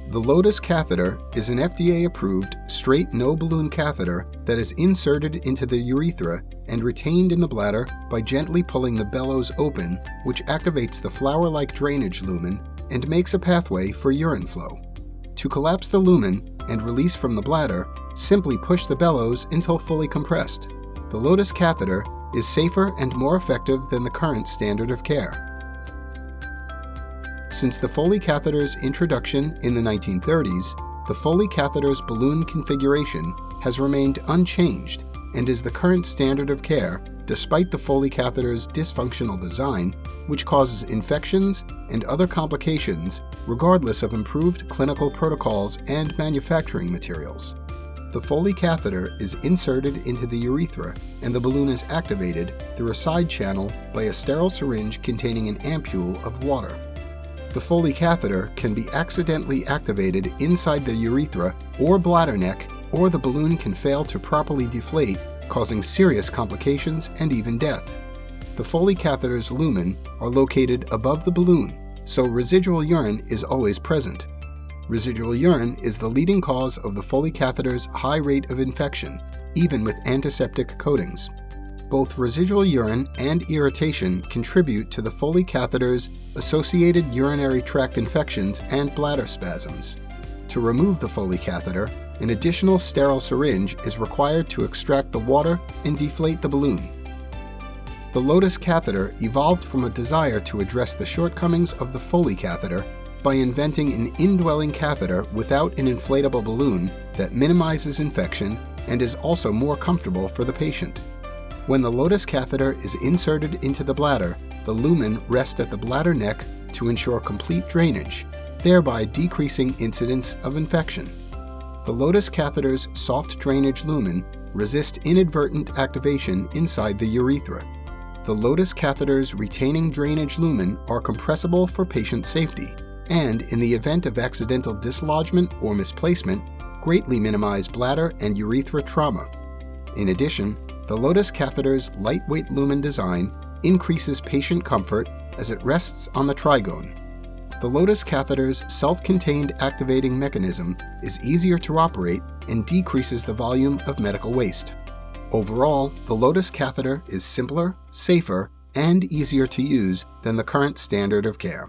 The LotusCatheter is an FDA-approved straight no-balloon catheter that is inserted into the urethra and retained in the bladder by gently pulling the bellows open, which activates the flower-like drainage lumen and makes a pathway for urine flow. To collapse the lumen and release from the bladder, simply push the bellows until fully compressed. The LotusCatheter is safer and more effective than the current standard of care. Since the Foley catheter's introduction in the 1930s, the Foley catheter's balloon configuration has remained unchanged and is the current standard of care despite the Foley catheter's dysfunctional design, which causes infections and other complications regardless of improved clinical protocols and manufacturing materials. The Foley catheter is inserted into the urethra and the balloon is activated through a side channel by a sterile syringe containing an ampule of water. The Foley catheter can be accidentally activated inside the urethra or bladder neck, or the balloon can fail to properly deflate, causing serious complications and even death. The Foley catheter's lumen are located above the balloon, so residual urine is always present. Residual urine is the leading cause of the Foley catheter's high rate of infection, even with antiseptic coatings. Both residual urine and irritation contribute to the Foley catheter's associated urinary tract infections and bladder spasms. To remove the Foley catheter, an additional sterile syringe is required to extract the water and deflate the balloon. The LotusCatheter evolved from a desire to address the shortcomings of the Foley catheter by inventing an indwelling catheter without an inflatable balloon that minimizes infection and is also more comfortable for the patient. When the LotusCatheter is inserted into the bladder, the lumen rests at the bladder neck to ensure complete drainage, thereby decreasing incidence of infection. The LotusCatheter's soft drainage lumen resists inadvertent activation inside the urethra. The LotusCatheter's retaining drainage lumen are compressible for patient safety, and in the event of accidental dislodgement or misplacement, greatly minimize bladder and urethra trauma. In addition, the LotusCatheter's lightweight lumen design increases patient comfort as it rests on the trigone. The LotusCatheter's self-contained activating mechanism is easier to operate and decreases the volume of medical waste. Overall, the LotusCatheter is simpler, safer, and easier to use than the current standard of care.